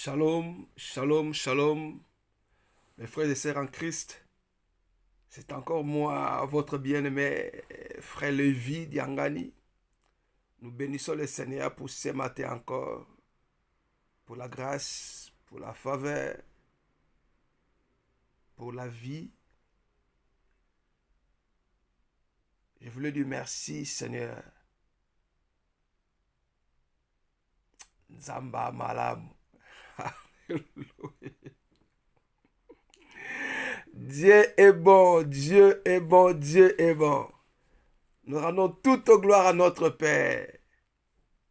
Shalom, shalom, shalom, mes frères et sœurs en Christ. C'est encore moi, votre bien-aimé frère Lévi Diangani. Nous bénissons le Seigneur pour ce matin encore, pour la grâce, pour la faveur, pour la vie. Je voulais dire merci, Seigneur. Nzamba Malam. Dieu est bon, Dieu est bon, Dieu est bon. Nous rendons toute gloire à notre Père,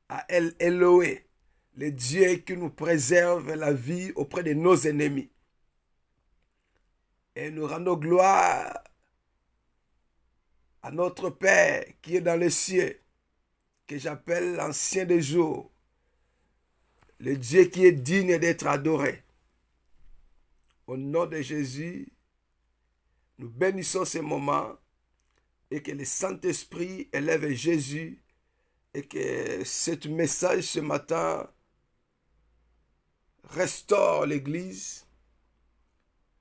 à El Eloé, le Dieu qui nous préserve la vie auprès de nos ennemis. Et nous rendons gloire à notre Père qui est dans les cieux, que j'appelle l'ancien des jours, le Dieu qui est digne d'être adoré. Au nom de Jésus, nous bénissons ces moments et que le Saint-Esprit élève Jésus et que ce message ce matin restaure l'Église,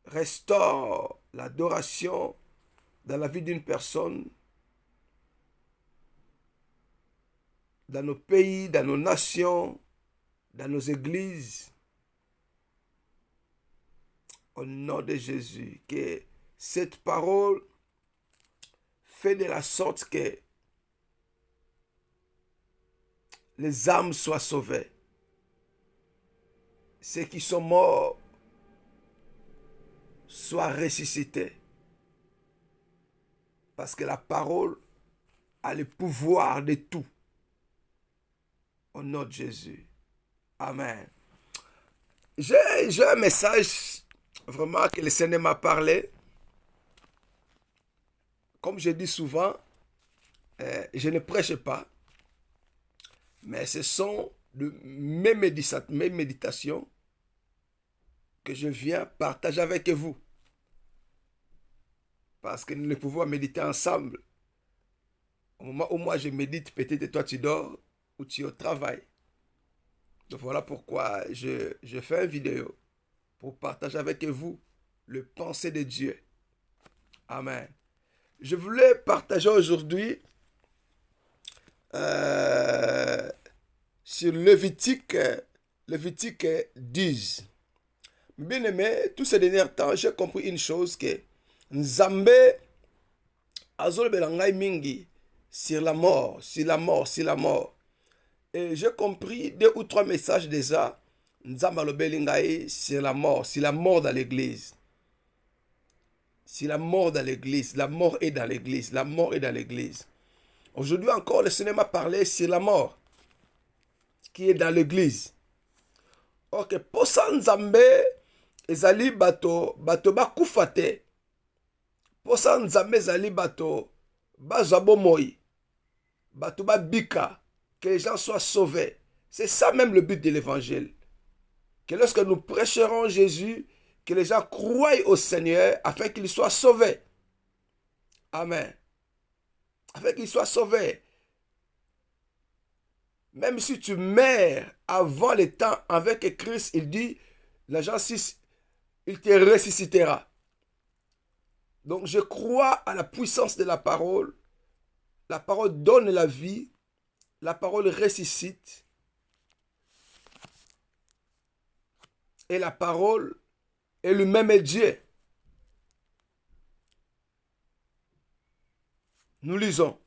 restaure l'adoration dans la vie d'une personne, dans nos pays, dans nos nations, dans nos églises. Au nom de Jésus, que cette parole fait de la sorte que les âmes soient sauvées. Ceux qui sont morts soient ressuscités. Parce que la parole a le pouvoir de tout. Au nom de Jésus. Amen. J'ai un message vraiment que le Seigneur m'a parlé. Comme je dis souvent, je ne prêche pas, mais ce sont mes méditations que je viens partager avec vous. Parce que nous pouvons méditer ensemble. Au moment où moi je médite, peut-être toi tu dors ou tu es au travail. Donc voilà pourquoi je fais une vidéo pour partager avec vous le pensée de Dieu. Amen. Je voulais partager aujourd'hui sur Lévitique 10. Bien aimé, tous ces derniers temps, j'ai compris une chose que Nzambe azolobela ngai mingi sur la mort, sur la mort, sur la mort. Et j'ai compris 2 ou 3 messages déjà. Nzambe alobeli ngai sur la mort dans l'église. Si la mort dans l'église, la mort est dans l'église, la mort est dans l'église. Aujourd'hui encore, le Seigneur m'a parlé sur la mort qui est dans l'église. Ok, posa Nzambe ezali bato bakufa te. Posa Nzambe ezali bato bazwa bomoi, bato babika, que les gens soient sauvés. C'est ça même le but de l'évangile. Que lorsque nous prêcherons Jésus, que les gens croient au Seigneur afin qu'ils soient sauvés. Amen. Afin qu'ils soient sauvés. Même si tu meurs avant le temps avec Christ, il dit, l'agent 6, il te ressuscitera. Donc je crois à la puissance de la parole. La parole donne la vie. La parole ressuscite. Et la parole est le même Dieu. Nous lisons.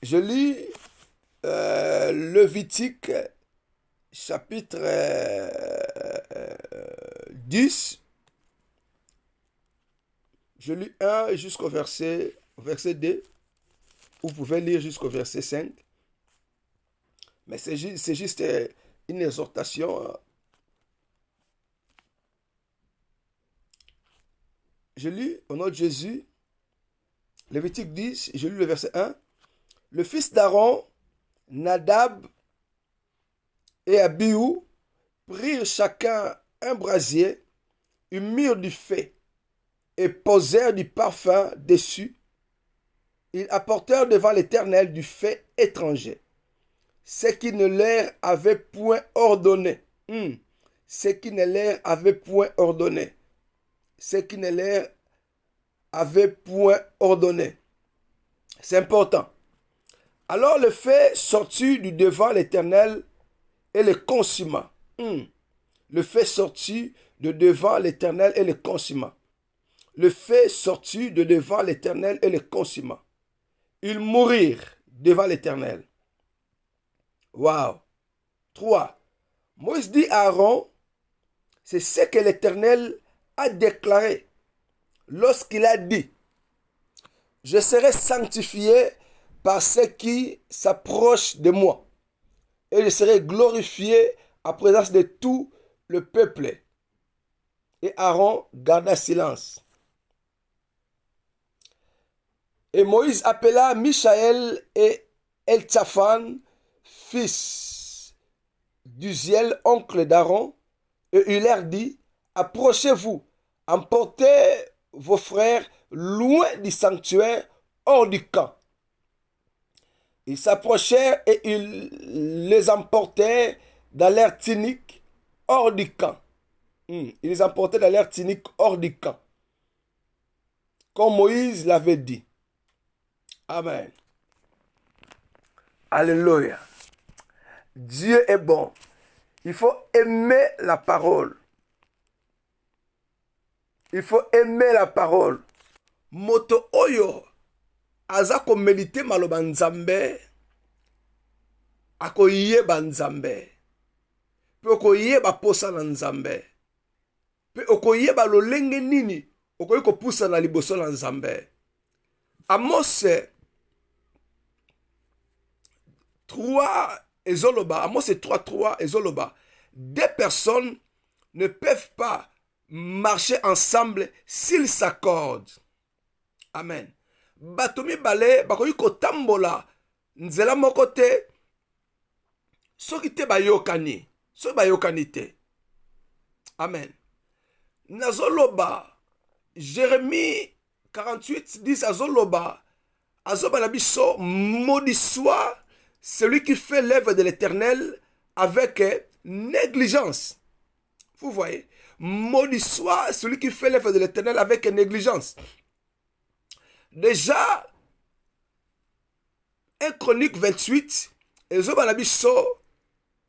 Je lis Lévitique chapitre 10. Je lis 1 jusqu'au verset 2. Vous pouvez lire jusqu'au verset 5. Mais c'est juste une exhortation. Je lis au nom de Jésus, Lévitique 10, je lis le verset 1. Le fils d'Aaron, Nadab et Abihu prirent chacun un brasier, une mirent du feu et posèrent du parfum dessus. Ils apportèrent devant l'Éternel du feu étranger. ce qui ne leur avait point ordonné. Ce qui ne leur avait point ordonné. Ce qui ne leur avait point ordonné. C'est important. Alors le feu sortit du devant l'Éternel et le consuma. Le feu sortit de devant l'Éternel et le consuma. Le feu sortit de devant l'Éternel et le consuma. Ils mourirent devant l'Éternel. Waouh. 3. Moïse dit à Aaron, c'est ce que l'Éternel a déclaré lorsqu'il a dit, je serai sanctifié par ceux qui s'approchent de moi, et je serai glorifié en présence de tout le peuple. Et Aaron garda silence. Et Moïse appela Michaël et Eltsaphan, fils d'Uziel, oncle d'Aaron, et il leur dit, approchez-vous, emportez vos frères loin du sanctuaire, hors du camp. Ils s'approchèrent et ils les emportèrent dans l'air tunique, hors du camp. Ils les emportaient dans l'air tunique, hors du camp. Comme Moïse l'avait dit. Amen. Alléluia. Dieu est bon. Il faut aimer la parole. Il faut aimer la parole. Moto oyo aza ko méditer maloba nzambe akoyeba nzambe pe okoyeba posa na nzambe pe okoyeba lolenge nini okoyi kopusa na liboso na nzambe. Amos 3 ezoloba, Amos 3 ezoloba, deux personnes ne peuvent pas marcher ensemble s'ils s'accordent. Amen. Batomi bale bakoyi kotambola nzela moko te soki te bayokani, soki bayokani te. Amen. Nazoloba Jérémie 48:10 azoloba na biso, maudit soit celui qui fait l'œuvre de l'Éternel avec négligence. Vous voyez, maudit soit celui qui fait l'œuvre de l'Éternel avec négligence. Déjà, 1 Chronique 28,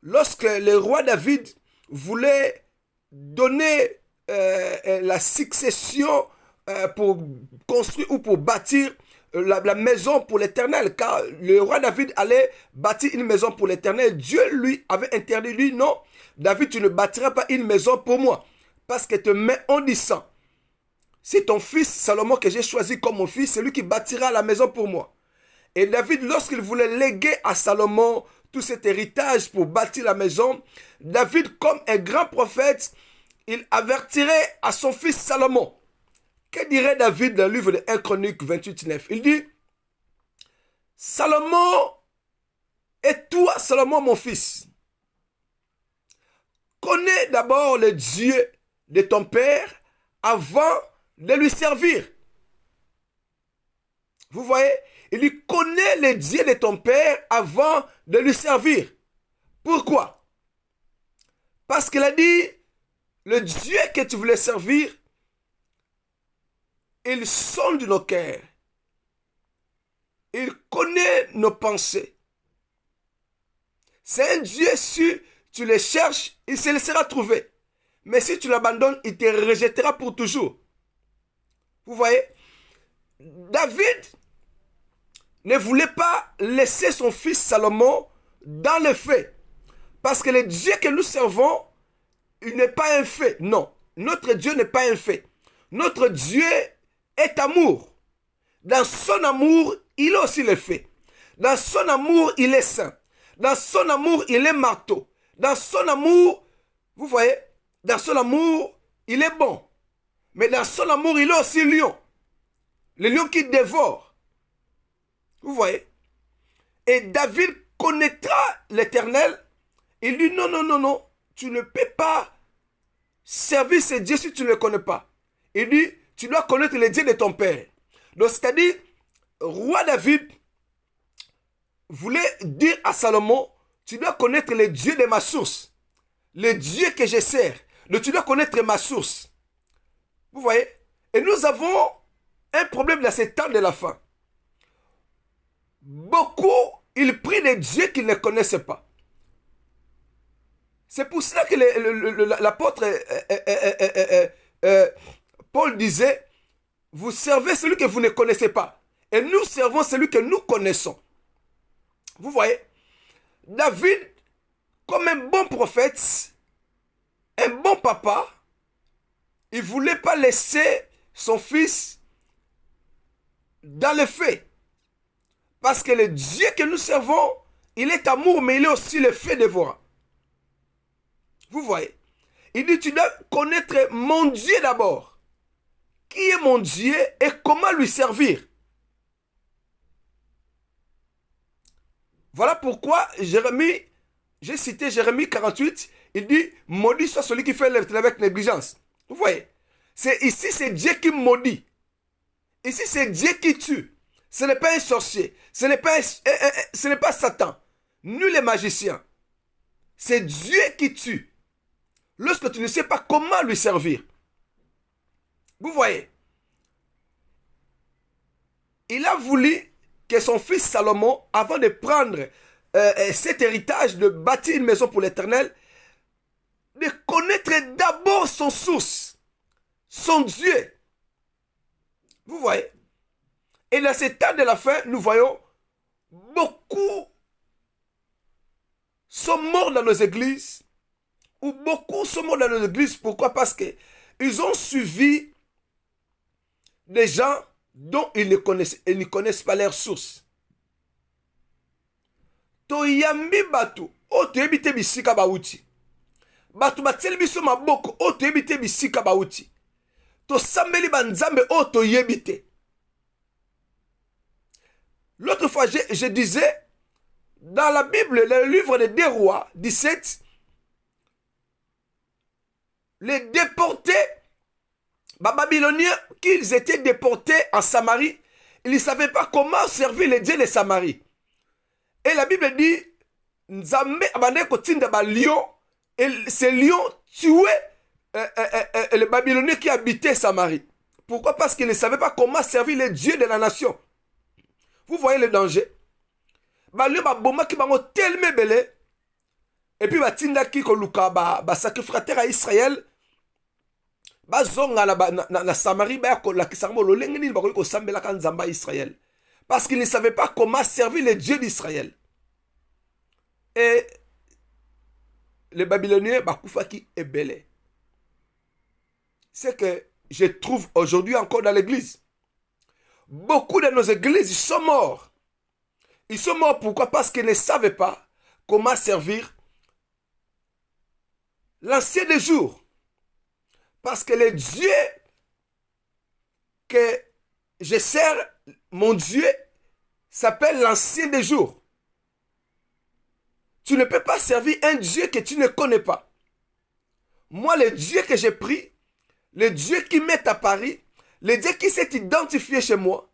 lorsque le roi David voulait donner la succession pour construire ou pour bâtir la maison pour l'Éternel, car le roi David allait bâtir une maison pour l'Éternel. Dieu lui avait interdit, lui, non, David, tu ne bâtiras pas une maison pour moi, parce que te mets en disant, c'est ton fils Salomon que j'ai choisi comme mon fils, c'est lui qui bâtira la maison pour moi. Et David, lorsqu'il voulait léguer à Salomon tout cet héritage pour bâtir la maison, David, comme un grand prophète, il avertirait à son fils Salomon. Que dirait David dans le livre de 1 Chronique 28:9? Il dit, Salomon, et toi, Salomon, mon fils, connais d'abord le Dieu de ton père avant de lui servir. Vous voyez, il dit, connais le Dieu de ton père avant de lui servir. Pourquoi? Parce qu'il a dit, le Dieu que tu voulais servir, il sonde nos cœurs. Il connaît nos pensées. C'est un Dieu, si tu le cherches, il se laissera trouver. Mais si tu l'abandonnes, il te rejettera pour toujours. Vous voyez, David ne voulait pas laisser son fils Salomon dans le fait. Parce que le Dieu que nous servons, il n'est pas un fait. Non, notre Dieu n'est pas un fait. Notre Dieu est amour. Dans son amour, il a aussi le fait. Dans son amour, il est saint. Dans son amour, il est marteau. Dans son amour, vous voyez, dans son amour, il est bon. Mais dans son amour, il est aussi lion. Le lion qui dévore. Vous voyez. Et David connaîtra l'Éternel. Il dit non, non, non, non. Tu ne peux pas servir ce Dieu si tu ne le connais pas. Il dit, tu dois connaître le Dieu de ton père. Donc, c'est-à-dire, roi David voulait dire à Salomon, tu dois connaître le Dieu de ma source. Le Dieu que je sers. Donc tu dois connaître ma source. Vous voyez? Et nous avons un problème dans ce temps de la fin. Beaucoup, ils prient des dieux qu'ils ne connaissent pas. C'est pour cela que l'apôtre Paul disait, vous servez celui que vous ne connaissez pas. Et nous servons celui que nous connaissons. Vous voyez? David, comme un bon prophète, un bon papa, il ne voulait pas laisser son fils dans le feu. Parce que le Dieu que nous servons, il est amour, mais il est aussi le feu dévorant. Vous voyez? Il dit, tu dois connaître mon Dieu d'abord. Qui est mon Dieu et comment lui servir? Voilà pourquoi Jérémie, j'ai cité Jérémie 48, il dit, maudit soit celui qui fait le travail avec négligence. Vous voyez? Ici, c'est Dieu qui maudit. Ici, c'est Dieu qui tue. Ce n'est pas un sorcier. Ce n'est pas Satan. Nul est magicien. C'est Dieu qui tue. Lorsque tu ne sais pas comment lui servir. Vous voyez? Il a voulu que son fils Salomon, avant de prendre cet héritage, de bâtir une maison pour l'Éternel, de connaître d'abord son source, son Dieu. Vous voyez? Et dans ce temps de la fin, nous voyons beaucoup sont morts dans nos églises, ou beaucoup sont morts dans nos églises. Pourquoi? Parce qu'ils ont suivi des gens dont ils ne connaissent pas leur source. Toyambi batu, o toyebite bisika bauti. Batu bateli biso maboko, o toyebite bisika bauti. To sambeli banzambe, o toyebite. L'autre fois, je disais, dans la Bible, le livre des 2 Rois, 17, les déportés, les Babyloniens, qu'ils étaient déportés en Samarie, ils ne savaient pas comment servir les dieux de Samarie. Et la Bible dit, Nzambe abandonne kotinda ba lion, et ces lions tuaient les Babyloniens qui habitaient Samarie. Pourquoi? Parce qu'ils ne savaient pas comment servir les dieux de la nation. Vous voyez le danger? Balio ba boma ki bango tellement belé, et puis batinda ki koluka ba sacrificateur à Israël, ba zonga na Samarie ba ko la kisamo lo lengini ba ko sambela kan Nzamba Israël, parce qu'ils ne savaient pas comment servir les dieux d'Israël. Et les Babyloniens ba kufaki est belé. C'est que je trouve aujourd'hui encore dans l'église. Beaucoup de nos églises, ils sont morts. Ils sont morts pourquoi? Parce qu'ils ne savaient pas comment servir l'ancien des jours. Parce que le Dieu que je sers, mon Dieu, s'appelle l'ancien des jours. Tu ne peux pas servir un Dieu que tu ne connais pas. Moi, le Dieu que j'ai pris, le Dieu qui m'est à Paris, le Dieu qui s'est identifié chez moi,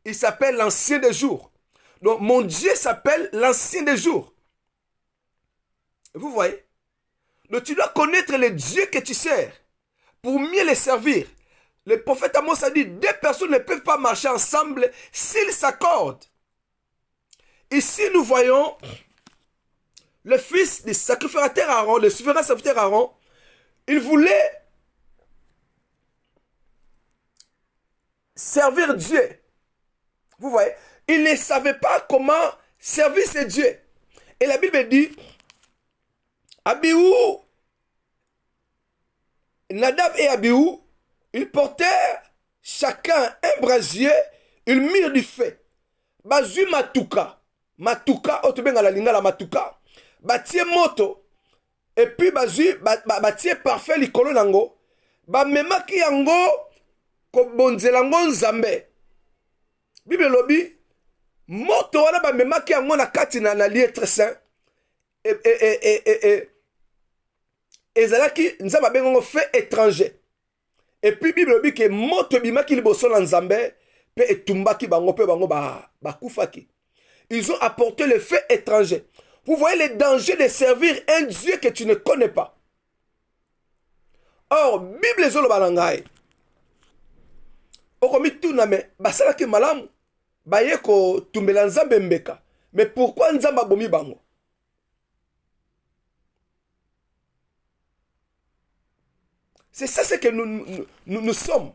il s'appelle l'ancien des jours. Donc, mon Dieu s'appelle l'ancien des jours. Vous voyez? Donc, tu dois connaître le Dieu que tu sers pour mieux les servir. Le prophète Amos a dit, 2 personnes ne peuvent pas marcher ensemble s'ils s'accordent. Ici, nous voyons le fils du sacrificateur Aaron, le souverain sacrificateur Aaron. Il voulait servir Dieu. Vous voyez? Il ne savait pas comment servir ses dieux. Et la Bible dit, Abihu, Nadab et Abihu, ils portèrent chacun un brasier, ils mirent du feu. Bazu matuka, otobenga la linga la matuka, batie moto, et puis bazu, batie parfait likolo nango, bamemaki yango, kobonzelango nzambe. Bible lobi, moto wana bamemaki yango na kati na lieu très saint, ezalaki nzambe abengango fait étranger. Et puis Bible lobi ke moto bimaki liboso na nzambe pe etumbaki bango pe bango bakufaki. Ils ont apporté le fait étranger. Vous voyez les dangers de servir un Dieu que tu ne connais pas. Or, Bible ezoloba na ngai. Okomituna me basalaki malamu. Baye ko tumbela nzambe mbeka. Mais pourquoi nzamba bomi bango? C'est ça ce que nous sommes.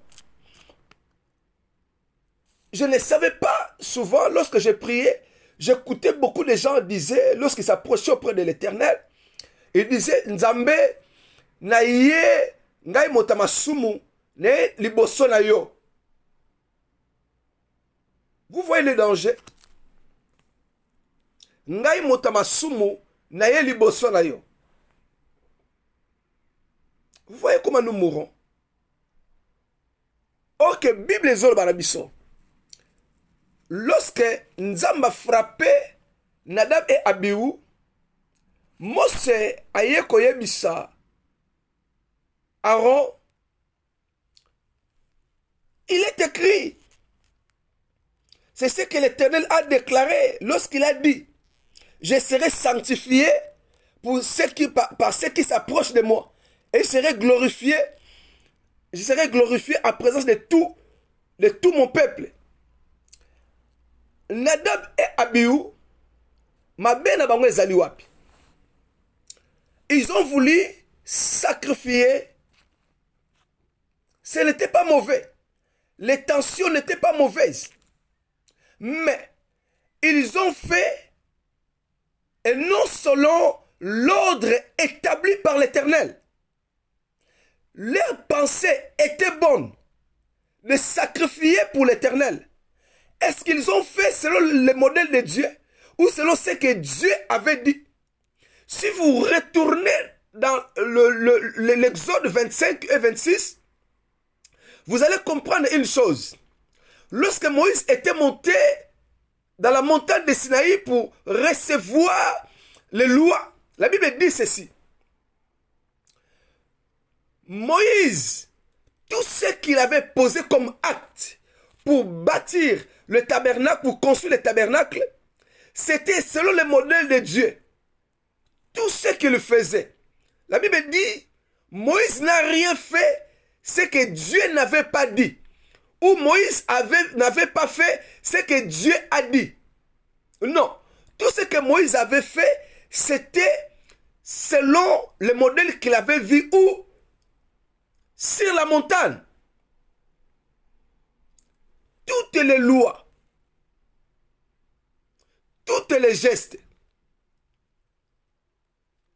Je ne savais pas souvent, lorsque je priais, j'écoutais beaucoup de gens disaient, lorsqu'ils s'approchaient auprès de l'Éternel, ils disaient, Nzambe, na ye, ngai motamasumu, ne liboso na yo. Vous voyez le danger? Ngai motamasumu, na ye liboso na yo. Vous voyez comment nous mourons? Ok, Bible ezolo barabiso. Lorsque Nzamba frappait Nadab et Abihu, Mose aye koyebisa Aaron, il est écrit. C'est ce que l'Éternel a déclaré lorsqu'il a dit, je serai sanctifié par ceux qui s'approchent de moi. Et je serai glorifié en présence de tout mon peuple. Nadab et Abihu, ils ont voulu sacrifier. Ce n'était pas mauvais. Les tensions n'étaient pas mauvaises. Mais ils ont fait, et non selon l'ordre établi par l'Éternel. Leur pensée était bonne de sacrifier pour l'Éternel. Est-ce qu'ils ont fait selon le modèle de Dieu ou selon ce que Dieu avait dit? Si vous retournez dans l'Exode 25 et 26, vous allez comprendre une chose. Lorsque Moïse était monté dans la montagne de Sinaï pour recevoir les lois, la Bible dit ceci. Moïse, tout ce qu'il avait posé comme acte pour bâtir le tabernacle, pour construire le tabernacle, c'était selon le modèle de Dieu. Tout ce qu'il faisait. La Bible dit, Moïse n'a rien fait ce que Dieu n'avait pas dit. Ou Moïse n'avait pas fait ce que Dieu a dit. Non. Tout ce que Moïse avait fait, c'était selon le modèle qu'il avait vu où? Sur la montagne. Toutes les lois, tous les gestes,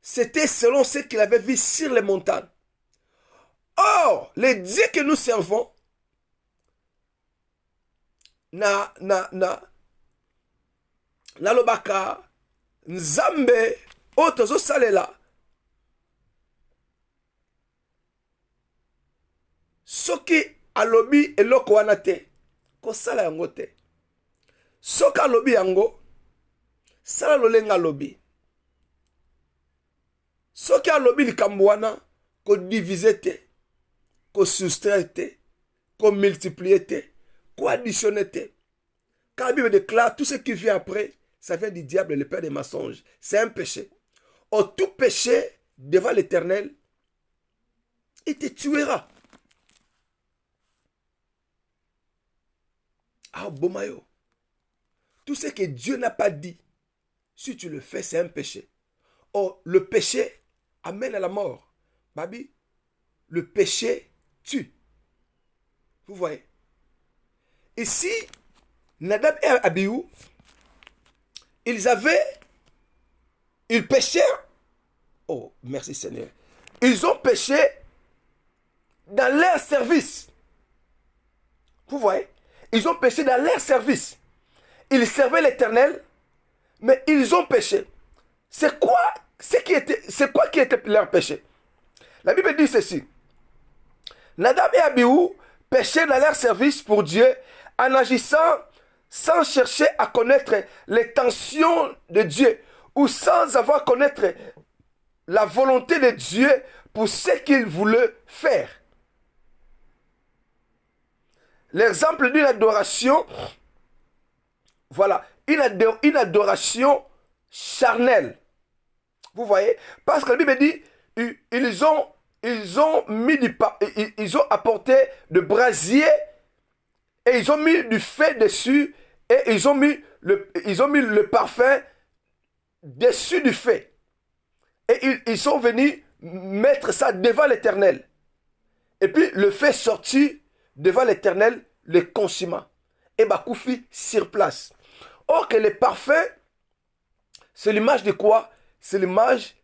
c'était selon ce qu'il avait vu sur les montagnes. Or, les dieux que nous servons, nalobaka nzambe oyo tozosalela soki alobi eloko wana te kosala yango te. Soki alobi yango sala lolenga alobi. Soki alobi likambo wana kodivise te, soustraire te, multiplier te, additionner te. Car la Bible déclare tout ce qui vient après, ça vient du diable, le père des mensonges. C'est un péché. Or, tout péché devant l'Éternel, il te tuera. Ah, Bomayo. Tout ce que Dieu n'a pas dit, si tu le fais, c'est un péché. Or, le péché amène à la mort. Babi, le péché tue. Vous voyez? Ici, Nadab et Abihu, ils péchaient. Oh, merci Seigneur. Ils ont péché dans leur service. Vous voyez? Ils ont péché dans leur service. Ils servaient l'Éternel, mais ils ont péché. C'est quoi qui était leur péché? La Bible dit ceci. Nadab et Abihu péchaient dans leur service pour Dieu en agissant sans chercher à connaître les tensions de Dieu ou sans avoir à connaître la volonté de Dieu pour ce qu'il voulait faire. L'exemple d'une adoration, voilà, une adoration charnelle. Vous voyez? Parce que la Bible dit, ils ont mis ils ont apporté de brasier et ils ont mis du feu dessus et ils ont mis le parfum dessus du feu. Et ils sont venus mettre ça devant l'Éternel. Et puis le feu sorti devant l'Éternel, le consuma. Et Bakoufi sur place. Or que le parfum, c'est l'image de quoi? C'est l'image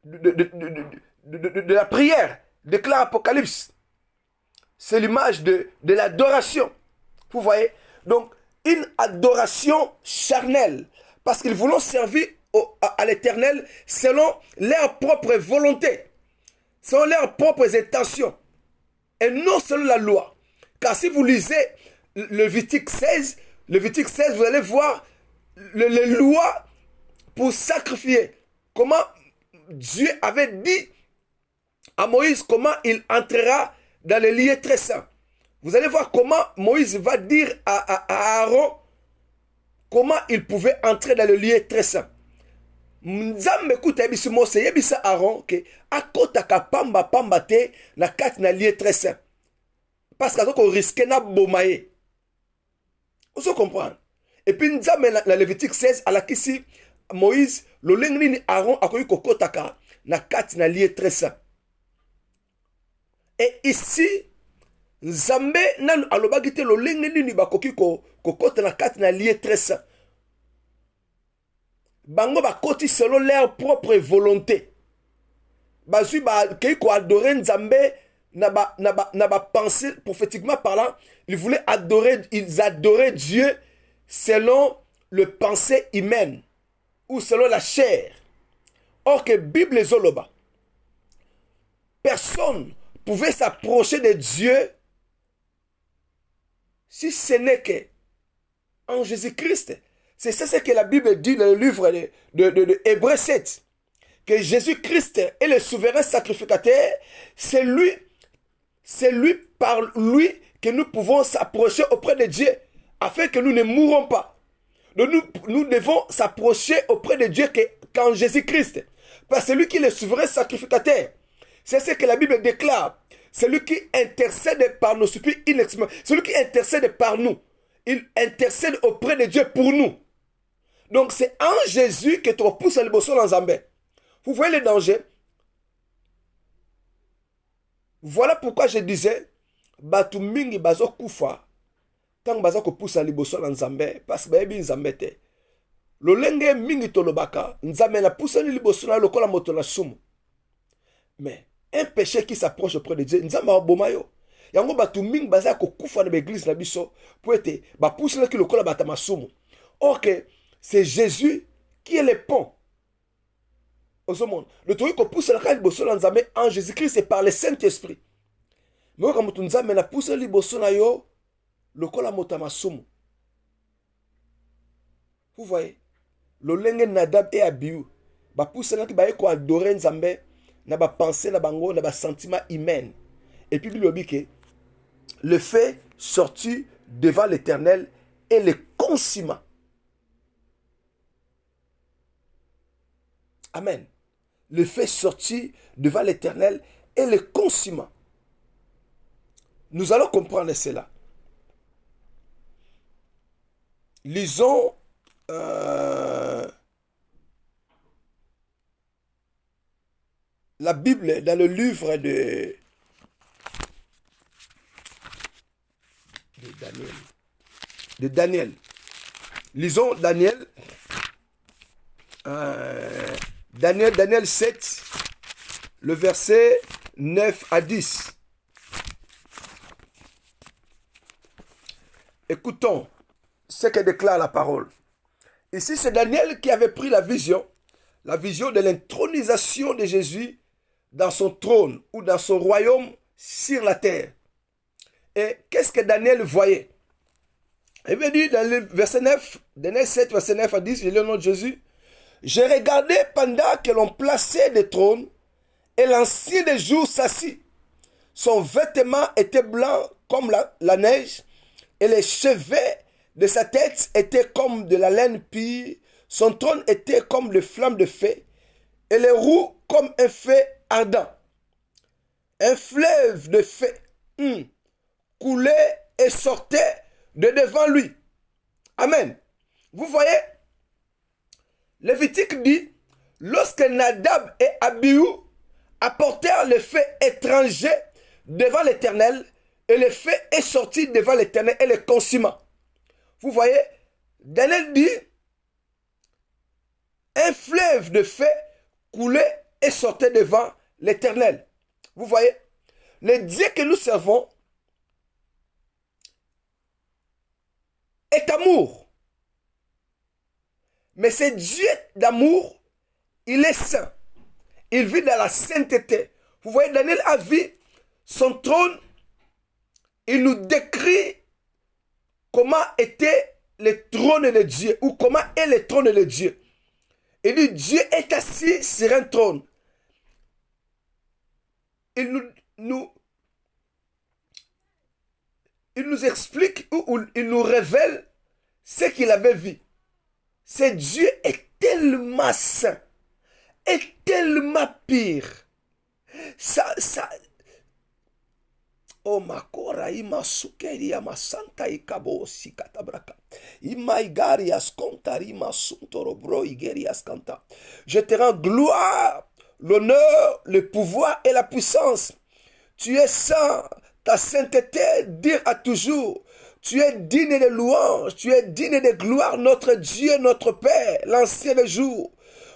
de la prière, déclare Apocalypse. C'est l'image de l'adoration. Vous voyez? Donc, une adoration charnelle. Parce qu'ils voulaient servir à l'Éternel selon leur propre volonté, selon leurs propres intentions, et non selon la loi. Car si vous lisez le Lévitique 16, vous allez voir les lois pour sacrifier. Comment Dieu avait dit à Moïse comment il entrera dans les lieux très saints. Vous allez voir comment Moïse va dire à Aaron comment il pouvait entrer dans le lieu très saint. Nzambe kuta yebisi Mose yebisa Aaron que akotaka pamba te na kati na lieu très saint. Parce qu'on risquait na bomaye. Vous comprenez? Et puis Nzambe na Lévitique 16 alakisi Moïse le lengni Aaron akoyi kokotaka na kati na lieu très saint. Et ici Nzambe nanu alobaki te lo lenge nini bakoki kokota na kati na lieu très saint. Bango bakoti selon leur propre volonté. Bazui kei ko adorer Nzambe na ba pensée prophétiquement parlant, ils adoraient Dieu selon le pensée humaine ou selon la chair. Or que Bible zoloba, personne pouvait s'approcher de Dieu si ce n'est que en Jésus-Christ. C'est ça ce que la Bible dit dans le livre de Hébreux 7. Que Jésus-Christ est le souverain sacrificateur. C'est lui, par lui, que nous pouvons s'approcher auprès de Dieu, afin que nous ne mourrons pas. Donc nous devons s'approcher auprès de Dieu qu'en Jésus-Christ. Parce que c'est lui qui est le souverain sacrificateur. C'est ce que la Bible déclare. C'est lui qui intercède par nos supplices inexprimables. C'est lui qui intercède par nous. Il intercède auprès de Dieu pour nous. Donc c'est en Jésus que tu repousses le bosso dans Zambé. Vous voyez le danger? Voilà pourquoi je disais, batu mingi bazo kufa, tant bazo ko poussa liboso na Nzambe, parce que bayebi Nzambe te. Lolenge mingi tolobaka, Nzambe na poussa liboso na lokola moto na sumu. Mais un péché qui s'approche auprès de Dieu, Nzambe aboma yo. Yango batu mingi baza ko kufa na l'église na biso, pour être ba poussa na ki lokola bata masumu. Or que c'est Jésus qui est le pont. Le truc qu'on pousse la liboso na Nzambe en Jésus-Christ, c'est par le Saint-Esprit. Mais quand on Nzambe na pousse liboso na yo lokola motama sumu. Vous voyez? Le lenge Nadab et Abihu ba pousse na ki ba ko adorer Nzambe na ba pensée na bango na ba sentiment humain. Et puis bilobi que le fait sorti devant l'Éternel et le consuma. Amen. Le fait sorti devant l'Éternel et le consuma. Nous allons comprendre cela. Lisons la Bible dans le livre de Daniel. Lisons Daniel. Daniel 7, le verset 9 à 10. Écoutons ce que déclare la parole. Ici, c'est Daniel qui avait pris la vision de l'intronisation de Jésus dans son trône ou dans son royaume sur la terre. Et qu'est-ce que Daniel voyait? Il veut dire dans le verset 9, Daniel 7, verset 9 à 10, il lit le nom de Jésus. J'ai regardé pendant que l'on plaçait des trônes et l'ancien des jours s'assit. Son vêtement était blanc comme la neige et les cheveux de sa tête étaient comme de la laine pure. Son trône était comme de flammes de feu et les roues comme un feu ardent. Un fleuve de feu coulait et sortait de devant lui. Amen. Vous voyez, Lévitique dit, lorsque Nadab et Abihu apportèrent le feu étranger devant l'Éternel, et le feu est sorti devant l'Éternel et le consuma. Vous voyez, Daniel dit, un fleuve de feu coulait et sortait devant l'Éternel. Vous voyez, le Dieu que nous servons est amour. Mais ce Dieu d'amour, il est saint. Il vit dans la sainteté. Vous voyez, Daniel a vu son trône. Il nous décrit comment était le trône de Dieu ou comment est le trône de Dieu. Il dit, Dieu est assis sur un trône. Il nous explique ou il nous révèle ce qu'il avait vu. Ce Dieu est tellement saint, est tellement pire. Oh makora ima sukeria masanta ikabo sikatabraka. Ima igarias kontarima suntorobro igerias kanta. Je te rends gloire, l'honneur, le pouvoir et la puissance. Tu es saint, ta sainteté dire à toujours. Tu es digne de louange, tu es digne de gloire, notre Dieu, notre Père, l'ancien des jours.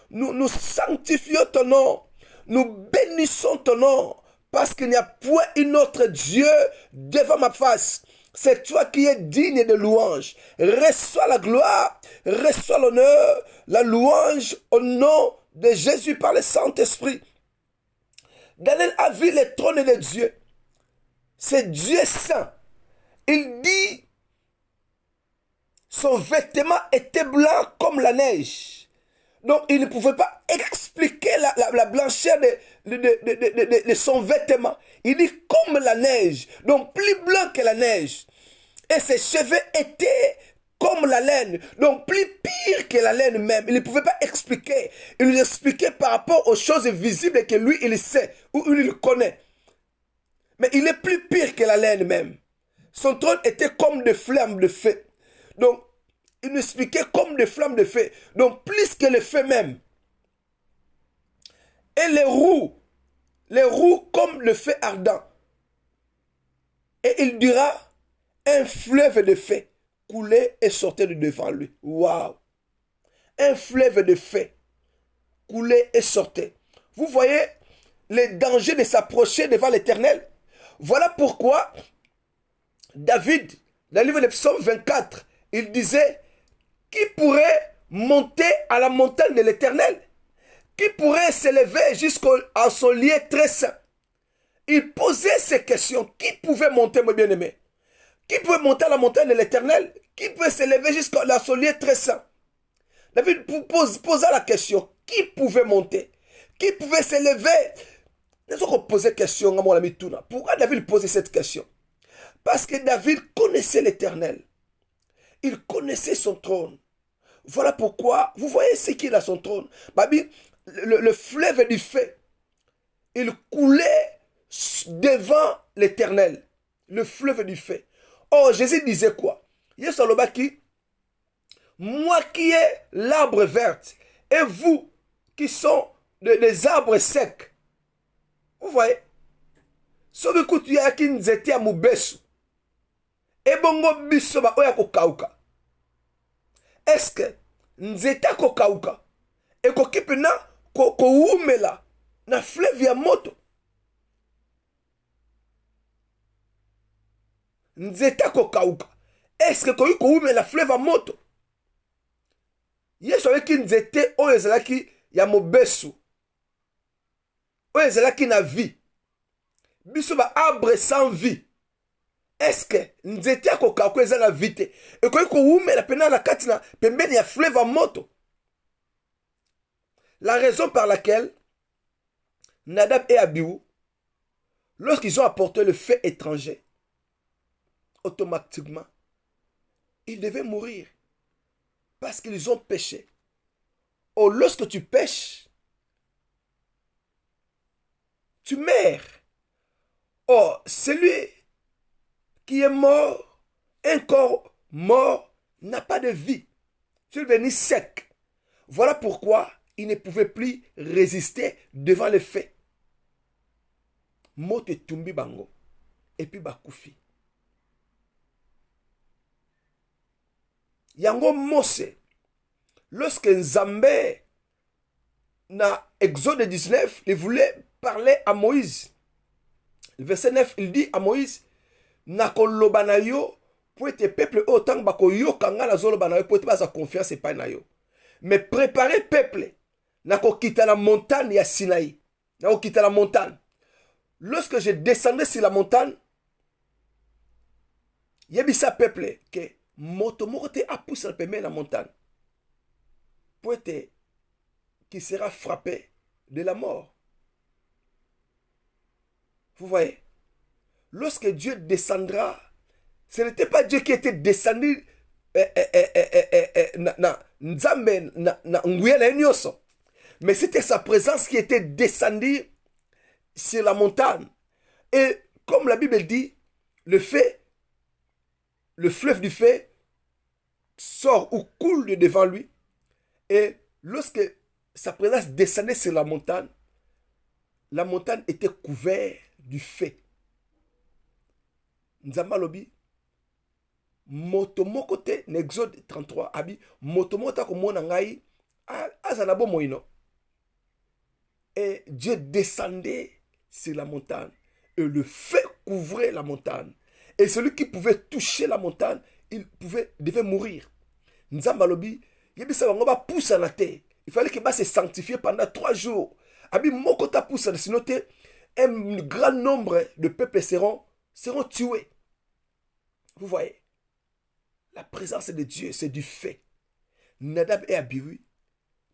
Nous sanctifions ton nom, nous bénissons ton nom, parce qu'il n'y a point un autre Dieu devant ma face. C'est toi qui es digne de louange. Reçois la gloire, reçois l'honneur, la louange au nom de Jésus par le Saint-Esprit. Daniel a vu le trône de Dieu. C'est Dieu saint. Il dit, son vêtement était blanc comme la neige. Donc, il ne pouvait pas expliquer la blancheur de son vêtement. Il dit comme la neige, donc plus blanc que la neige. Et ses cheveux étaient comme la laine, donc plus pire que la laine même. Il ne pouvait pas expliquer. Il nous expliquait par rapport aux choses visibles que lui, il sait, ou il connaît. Mais il est plus pire que la laine même. Son trône était comme des flammes de feu. Donc, il nous expliquait comme des flammes de feu. Donc, plus que le feu même. Et les roues comme le feu ardent. Et il dira, un fleuve de feu coulait et sortait de devant lui. Waouh! Un fleuve de feu coulait et sortait. Vous voyez le danger de s'approcher devant l'Éternel. Voilà pourquoi David, dans le livre de Psaume 24, il disait, qui pourrait monter à la montagne de l'Éternel? Qui pourrait s'élever jusqu'à son lieu très saint? Il posait ces questions. Qui pouvait monter, mon bien-aimé? Qui pouvait monter à la montagne de l'Éternel? Qui peut s'élever jusqu'à son lieu très saint? David posa la question. Qui pouvait monter? Qui pouvait s'élever? Nous avons posé question à mon ami Touna. Pourquoi David posait cette question? Parce que David connaissait l'Éternel. Il connaissait son trône. Voilà pourquoi, vous voyez ce qu'il a son trône. Babi, le fleuve du feu, il coulait devant l'Éternel. Le fleuve du feu. Or, Jésus disait quoi? Yesolobaki, moi qui ai l'arbre vert, et vous qui sont des arbres secs. Vous voyez? Soki kutu yaki nzete ya mubesu. Ebongo biso ba oya kokauka. Est-ce que nzete kokauka? Ekoki pena koumela na fleuve ya moto. Nzete kokauka. Est-ce que koki koumela fleuve ya moto? Yesu avec nzete oyo ezalaki ya mobesu. Oyo ezalaki na vie. Biso ba arbre sans vie. Est-ce que nzete akokauka eza na vie te? Ekoki koumela pena na kati na pembeni ya fleuve ya moto. La raison par laquelle Nadab et Abihu, lorsqu'ils ont apporté le feu étranger, automatiquement, ils devaient mourir. Parce qu'ils ont péché. Or, lorsque tu pêches, tu meurs. Or, celui qui est mort, un corps mort, n'a pas de vie. Tu es devenu sec. Voilà pourquoi il ne pouvait plus résister devant les faits. Mote tumbi bango. Et puis bakufi. Yango Mose. Lorsque Nzambe, dans Exode 19, il voulait parler à Moïse. Le verset 9, il dit à Moïse, nakoloba na yo pour être peuple autant bako yo kanga la zoloba na yo pour être pas confiance et pas na yo. Mais préparer peuple, nako quitter la montagne ya Sinaï. Nako quitter la montagne. Lorsque je descendais sur la montagne, yebisa peuple que moto moko te a poussé le la montagne. Pour être qui sera frappé de la mort. Vous voyez, lorsque Dieu descendra, ce n'était pas Dieu qui était descendu mais c'était sa présence qui était descendue sur la montagne. Et comme la Bible dit, le fleuve du feu sort ou coule de devant lui. Et lorsque sa présence descendait sur la montagne était couverte du feu. Nzambalobi, motomo côté, Exode 33, abi, motomo ta komona ngai, azanabo moino. Et Dieu descendait sur la montagne. Et le feu couvrait la montagne. Et celui qui pouvait toucher la montagne, devait mourir. Nzambalobi, yebisa bango ba pousse na terre. Il fallait qu'il se sanctifier pendant 3 jours. Abi mokota pousse sinon un grand nombre de peuples seront tués. Vous voyez, la présence de Dieu, c'est du fait. Nadab et Abihu,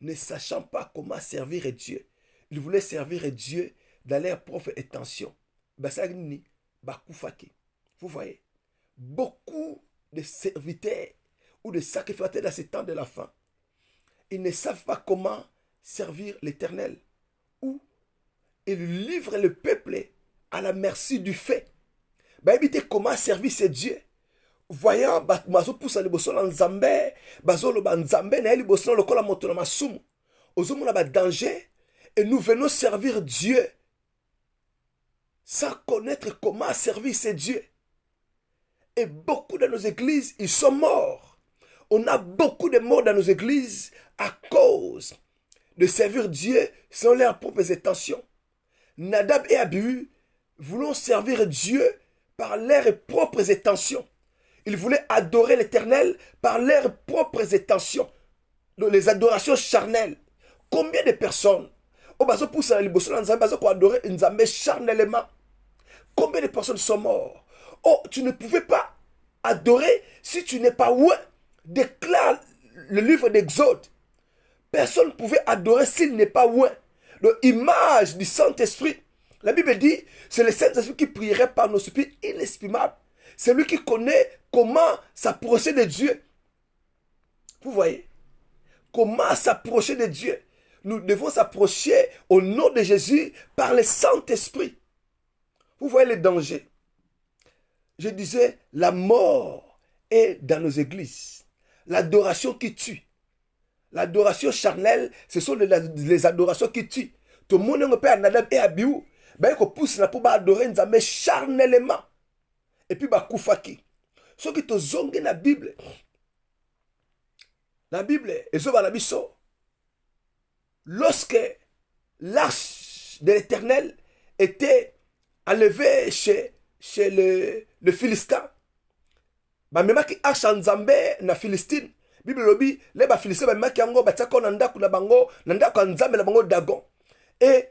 ne sachant pas comment servir Dieu, ils voulaient servir Dieu dans leur propre intention. Vous voyez, beaucoup de serviteurs ou de sacrificateurs dans ce temps de la fin, ils ne savent pas comment servir l'Éternel. Ou ils livrent le peuple à la merci du fait. Évitez comment servir ce Dieu. Voyant bazo poussa liboso na Nzambe, bazo loba Nzambe na liboso lokola moto na masumu. Ozomona ba danger et nous venons servir Dieu sans connaître comment servir ce Dieu. Et beaucoup de nos églises, ils sont morts. On a beaucoup de morts dans nos églises à cause de servir Dieu selon leurs propres intentions. Nadab et Abihu voulaient servir Dieu par leurs propres intentions. Ils voulaient adorer l'Éternel par leurs propres intentions. Les adorations charnelles. Combien de personnes adorer Nzambe charnellement? Combien de personnes sont mortes? Oh, tu ne pouvais pas adorer si tu n'es pas loin. Déclare le livre d'Exode. Personne ne pouvait adorer s'il n'est pas loin. L'image du Saint-Esprit. La Bible dit, c'est le Saint-Esprit qui prierait par nos soupirs inexprimables. C'est lui qui connaît comment s'approcher de Dieu. Vous voyez? Comment s'approcher de Dieu? Nous devons s'approcher au nom de Jésus par le Saint-Esprit. Vous voyez le danger. Je disais, la mort est dans nos églises. L'adoration qui tue. L'adoration charnelle, ce sont les adorations qui tuent. Tout le monde ne peut pas Nadab et Abihu. Ben qu'on pousse la pour adorer Nzambe charnellement. Et puis bah koufaki. Ce qui te zongue la Bible. La Bible, lorsque l'arche de l'Éternel était enlevée chez le Philistin, bah même qui arche Nzambe na Philistine, Bible lobi les ba Philistins ba maki yango batako nanda kuna bango nanda kwa Nzambe la bango Dagon. Et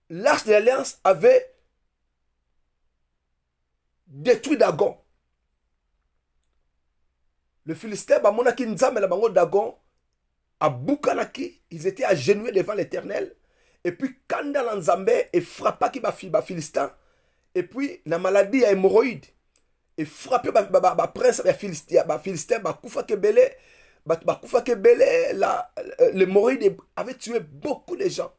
l'arche de l'alliance avait détruit Dagon. Le Philistin ba monaki Nzambe la bango Dagon à Boukanaki, ils étaient agenouillés devant l'Éternel. Et puis quand Nzambe et frappa qui ba Philistin, et puis la maladie à hémorroïde et frappé prince Philistin Koufa Kebele l'hémorroïde avait tué beaucoup de gens.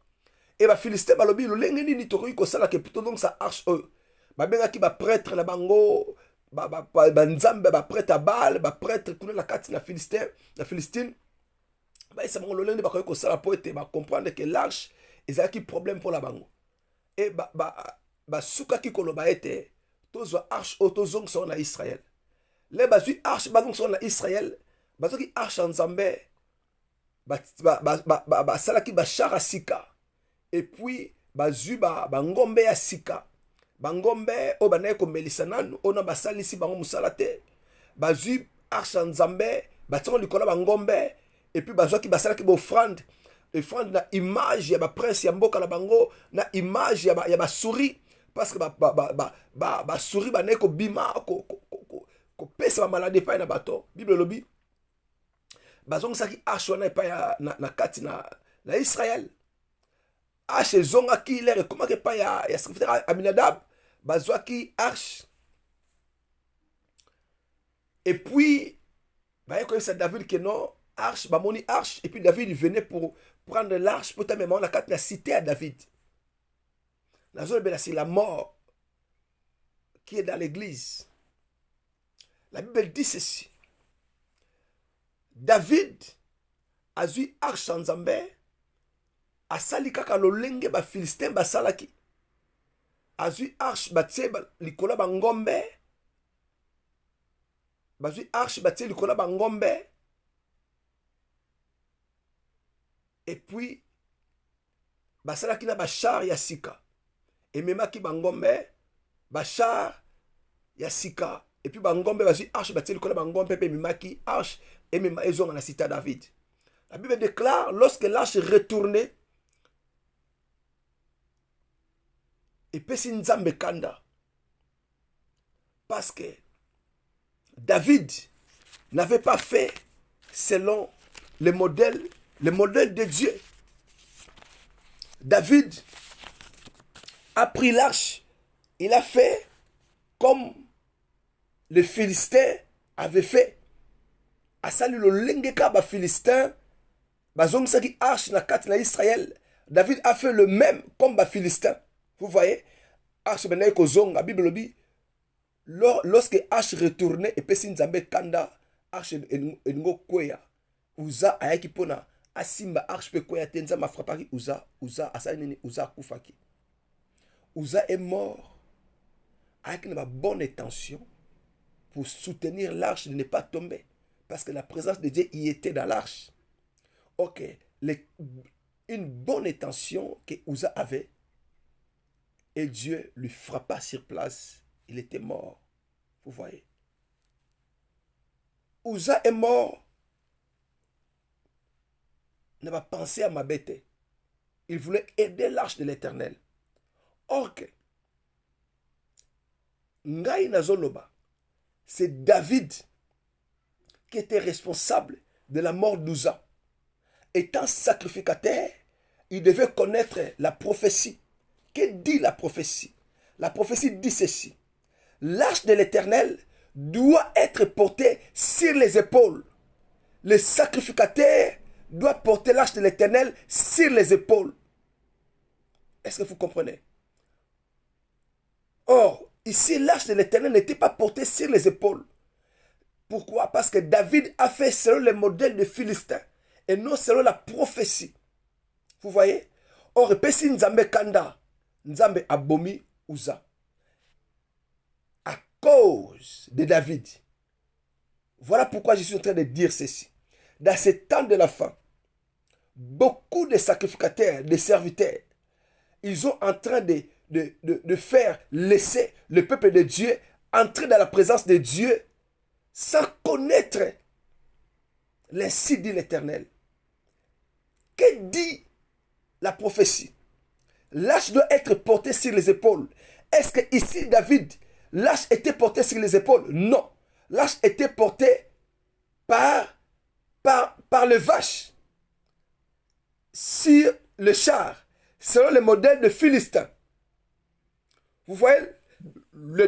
Et ba Philistin balobi lolenge nini tokoki kosala ke plutôt donc ça arche eux. Babengaki ba prêtre na bango ba nzambe ba prêtre à Baal, ba prêtre kuna la kati na Philistine. Ba esa bango lolenge bakoki kosala po ete ba comprendre que l'arche ezalaki problème pour la bango. Et ba sukaki koloba ete tozwa arche o tozong so na Israël. Les bazui arche bazong so na Israël, bazoki arche en Nzambe. Salaki ba char à sika. Et puis bazui ba ngombe ya sika. Ba ngombe o banaye ko melisa nanu ona basalisi bango musala te. Bazui arche en Nzambe, batongo likola ba ngombe et puis bazwaki basalaki ba offrande. Offrande na image ya ba prince ya mboka na bango, na image ya ba souris parce que ba souris banaye ko bima ko pesa ba maladie pa na bato. Bible lobi bazong saki arche wana pa na kati na Israël. Arche zonga ki lere comment que pa ya secrétaire Aminadab bazwaki arche. Et puis bah quand ça David que non arche ba moni arche et puis David venait pour prendre l'arche pour même la carte la cité à David. La zone c'est la mort qui est dans l'église. La Bible dit ceci. David a eu arche en Nzambe asali kaka lolenge ba Philistin basalaki. A eu arche batie likola ba ngombe. Ba eu arche batie likola ba ngombe. Et puis basalaki na ba char ya sika. Et memaki ba ngombe ba char ya sika. Et puis bangombe bazi arche batie likola bangombe pe memaki arche et même ils ont la cité à David. La Bible déclare lorsque l'arche retournait et pesi nzambe kanda parce que David n'avait pas fait selon le modèle de Dieu. David a pris l'arche, il a fait comme les Philistins avaient fait. Asali lo lengeka ba Philistin bazomsaki arche na kati na Israël. David a fait le même comme ba Philistin. Vous voyez, arche benay ko zonga Bible bi lorsque arche retournait et pesi nzambe kanda arche engo kweya. Uza ayaki pona asimba arche pe kweya tenza ma frappaki Uza asali nini Uza kufaki. Uza est mort avec une bonne intention pour soutenir l'arche de ne pas tomber. Parce que la présence de Dieu y était dans l'arche. Ok. Une bonne intention que Uza avait. Et Dieu lui frappa sur place. Il était mort. Vous voyez. Uza est mort. Ne va penser à ma bête. Il voulait aider l'arche de l'Éternel. Ok. Ngai Nazoloba. C'est David qui était responsable de la mort d'Uza. Étant sacrificateur, il devait connaître la prophétie. Que dit la prophétie? La prophétie dit ceci. L'arche de l'Éternel doit être portée sur les épaules. Le sacrificateur doit porter l'arche de l'Éternel sur les épaules. Est-ce que vous comprenez? Or, ici, l'arche de l'Éternel n'était pas portée sur les épaules. Pourquoi? Parce que David a fait selon le modèle de Philistin et non selon la prophétie. Vous voyez? Or, pesi nzambe kanda, nzambe abomi Uza. À cause de David. Voilà pourquoi je suis en train de dire ceci. Dans ce temps de la fin, beaucoup de sacrificateurs, de serviteurs, ils sont en train de faire laisser le peuple de Dieu entrer dans la présence de Dieu sans connaître l'ainsi dit l'Éternel. Que dit la prophétie? L'arche doit être portée sur les épaules. Est-ce que ici, David, l'arche était portée sur les épaules? Non. L'arche était portée par le vache sur le char, selon le modèle de Philistin. Vous voyez le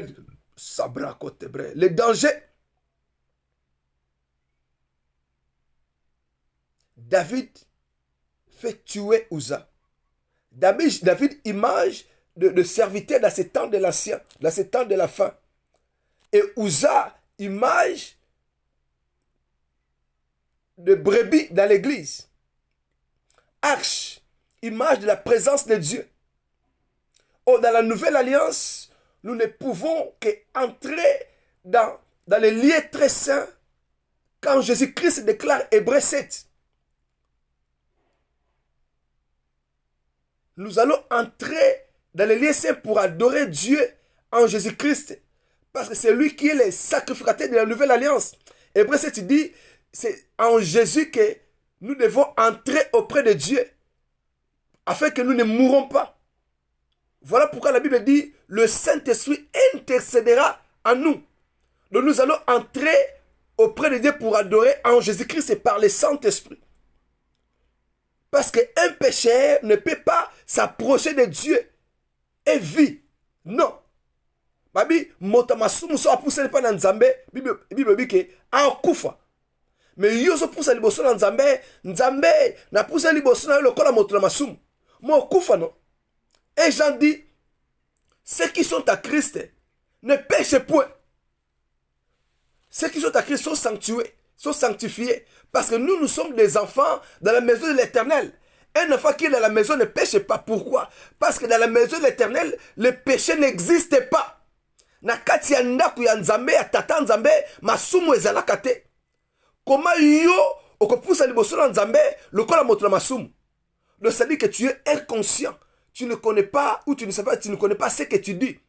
danger. David fait tuer Uza. David, image de serviteur dans ces temps de l'ancien, dans ces temps de la fin. Et Uza, image de brebis dans l'église. Arche, image de la présence de Dieu. Oh, dans la nouvelle alliance, nous ne pouvons qu'entrer dans les lieux très saints quand Jésus-Christ déclare Hébreux 7. Nous allons entrer dans les lieux saints pour adorer Dieu en Jésus-Christ. Parce que c'est lui qui est le sacrificateur de la nouvelle alliance. Hébreux 7 dit, c'est en Jésus que nous devons entrer auprès de Dieu afin que nous ne mourrons pas. Voilà pourquoi la Bible dit, le Saint-Esprit intercédera en nous. Donc nous allons entrer auprès de Dieu pour adorer en Jésus-Christ et par le Saint-Esprit. Parce qu'un pécheur ne peut pas s'approcher de Dieu et vivre. Non. Babi, motamasumu so apusani pa na Nzambe, Bible dit que akufa. Mais yo so pusa liboso na Nzambe, Nzambe na pusa liboso na lokola moto na masumu. Mo kufa non. Et Jean dit, ceux qui sont à Christ ne pêchent point. Ceux qui sont à Christ sont sanctués, sont sanctifiés. Parce que nous sommes des enfants dans la maison de l'Éternel. Un enfant qui est dans la maison ne pêche pas. Pourquoi? Parce que dans la maison de l'Éternel, le péché n'existe pas. Na kati ya ndaku ya Nzambe, ya tata Nzambe, masumu ezalaka te. Comment yo okopusa liboso na Nzambe lokola moto na masumu? Donc ça dit que tu es inconscient. Tu ne connais pas, ou tu ne sais pas, tu ne connais pas ce que tu dis.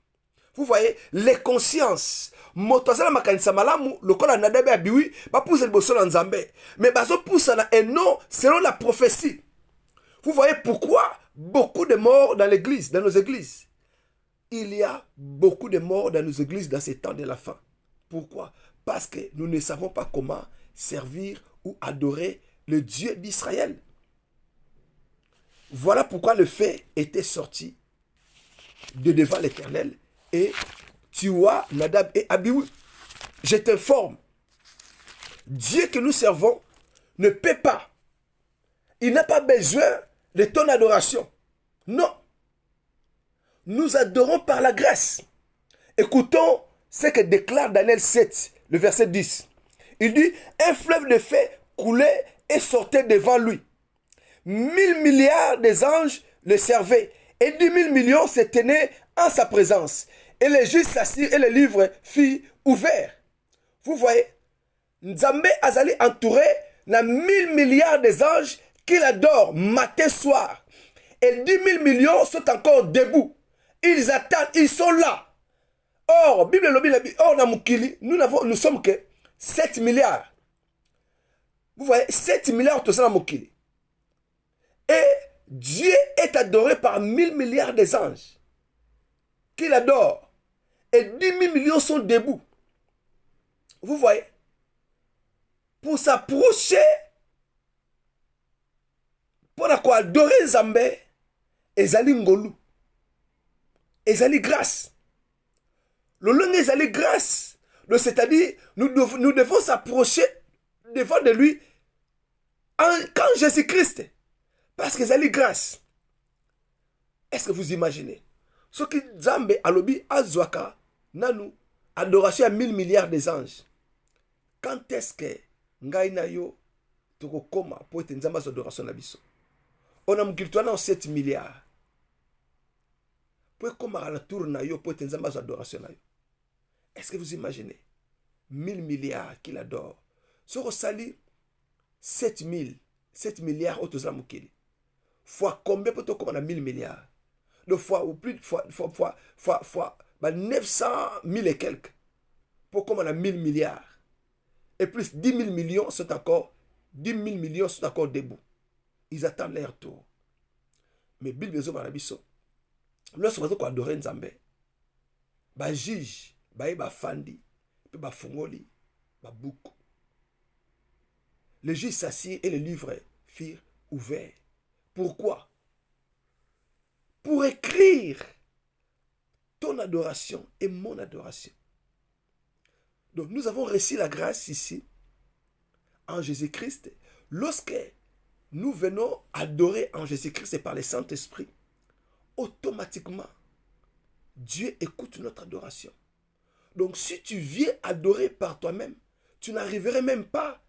Vous voyez, les consciences. Motozala makanisa malamu, lokola nadabe abiwi, ba pousse liboso na Nzambe. Mais bazo pousse na non selon la prophétie. Vous voyez pourquoi beaucoup de morts dans l'église, dans nos églises. Il y a beaucoup de morts dans nos églises dans ces temps de la fin. Pourquoi? Parce que nous ne savons pas comment servir ou adorer le Dieu d'Israël. Voilà pourquoi le fait était sorti de devant l'Éternel. Et tu vois Nadab et Abihu. Je t'informe. Dieu que nous servons ne paie pas. Il n'a pas besoin de ton adoration. Non. Nous adorons par la grâce. Écoutons ce que déclare Daniel 7, le verset 10. Il dit, un fleuve de feu coulait et sortait devant lui. 1000 milliards des anges le servaient et 10 000 millions se tenaient en sa présence. Et les juges s'assirent et le livre fut ouvert. Vous voyez, Nzambe azali entouré na 1000 milliards des anges qu'il adore matin soir. Et 10 000 millions sont encore debout. Ils attendent, ils sont là. Or, Bible lobi, or na mukili, nous sommes que 7 milliards. Vous voyez, 7 milliards tout ça na mukili. Et Dieu est adoré par 1000 milliards des anges qu'il adore. Et 10 000 millions sont debout. Vous voyez? Pour s'approcher, pour adorer Nzambe, ezali ngolu. Ezali grâce. Le long ezali grâce. C'est-à-dire, nous devons s'approcher devant de lui quand Jésus-Christ. Parce que ezali grâce. Est-ce que vous imaginez? Ce qui Nzambe alobi azwaka nanu adoration à 1000 milliards des anges. Quand est-ce que ngai na yo toko koma pour être Nzambe adoration na biso? On a mukilitwana 7 milliards. Pour comment à la tour na yo pour être Nzambe adoration na yo? Est-ce que vous imaginez 1000 milliards qu'il adore? Soko sali 7 milliards autoza mukili. Fois combien pour to comme on a 1000 milliards? De fois ou plus de fois 900 000 et quelques. Pour comme on a 1000 milliards. Et plus 10 000 millions sont encore, 10 000 millions sont encore debout. Ils attendent leur tour. Mais Bible bezo marabiso. Lorsque vous adorez Nzambe, ba juge, ba fandi, ba fungoli, ba bouko. Le juge s'assit et les livres firent ouverts. Pourquoi? Pour écrire ton adoration et mon adoration. Donc nous avons reçu la grâce ici, en Jésus-Christ. Lorsque nous venons adorer en Jésus-Christ et par le Saint-Esprit, automatiquement, Dieu écoute notre adoration. Donc si tu viens adorer par toi-même, tu n'arriverais même pas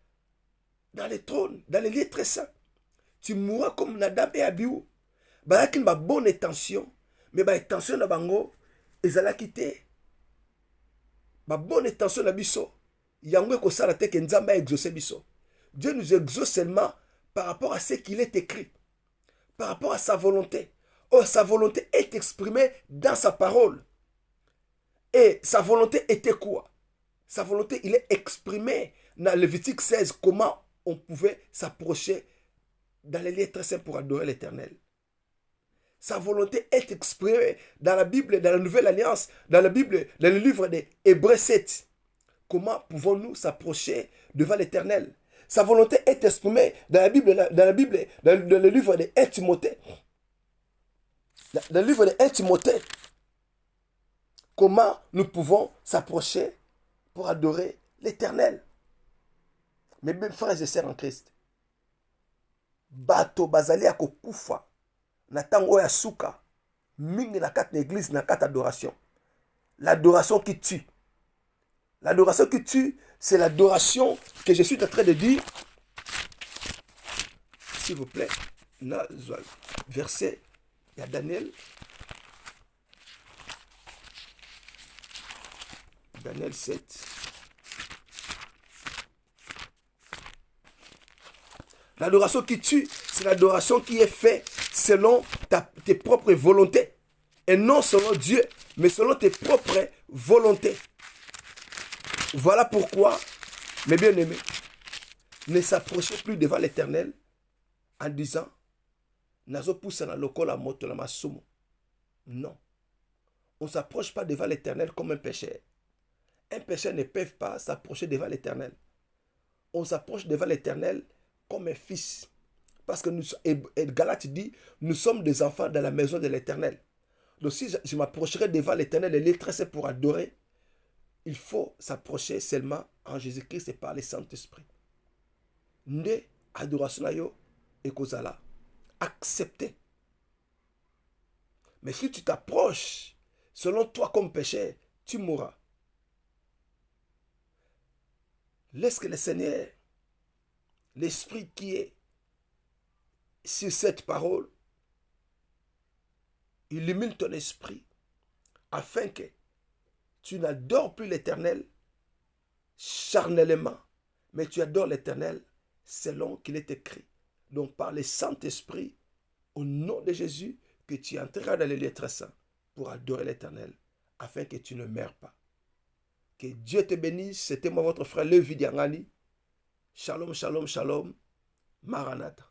dans les trônes, dans les lieux très saints. Tu mourras comme Nadab et Abihu. Balaki une bonne intention, mais ba intention na bango ezalaki te. Ba bonne intention na biso, yango ko sala te ke Nzambe a exaucé biso. Dieu nous exauce seulement par rapport à ce qu'il est écrit, par rapport à sa volonté. Or, sa volonté est exprimée dans sa parole. Et sa volonté était quoi? Sa volonté, il est exprimé dans Lévitique 16, comment on pouvait s'approcher dans les lieux très saints pour adorer l'Éternel. Sa volonté est exprimée dans la Bible, dans la Nouvelle Alliance, dans la Bible, dans le livre des Hébreux 7. Comment pouvons-nous s'approcher devant l'Éternel? Sa volonté est exprimée dans la Bible, dans le livre de 1 Timothée. Dans le livre de 1 Timothée, comment nous pouvons s'approcher pour adorer l'Éternel. Mes bien frères et sœurs en Christ, bato bazali ya kokufa na tango ya suka mingi na kati l'église na kati adoration. L'adoration qui tue. L'adoration qui tue, c'est l'adoration que je suis en train de dire. S'il vous plaît, là, verset, il y a Daniel. Daniel 7. L'adoration qui tue, c'est l'adoration qui est faite selon tes propres volontés. Et non selon Dieu, mais selon tes propres volontés. Voilà pourquoi, mes bien-aimés, ne s'approchez plus devant l'Éternel en disant Nazo poussa na lokola moto na masumo. Non. On ne s'approche pas devant l'Éternel comme un pécheur. Un pécheur ne peut pas s'approcher devant l'Éternel. On s'approche devant l'Éternel comme un fils. Parce que Galate dit, nous sommes des enfants dans la maison de l'Éternel. Donc si je m'approcherai devant l'Éternel et les tresser pour adorer, il faut s'approcher seulement en Jésus-Christ et par le Saint-Esprit. Nde adoration yo ekozala. Accepter. Mais si tu t'approches selon toi comme pécheur, tu mourras. Laisse que le Seigneur, l'Esprit qui est sur cette parole, illumine ton esprit afin que tu n'adores plus l'Éternel charnellement, mais tu adores l'Éternel selon qu'il est écrit. Donc par le Saint-Esprit, au nom de Jésus, que tu entreras dans les lieux très saints pour adorer l'Éternel, afin que tu ne meurs pas. Que Dieu te bénisse. C'était moi votre frère Lévi Diangani. Shalom, shalom, shalom. Maranatha.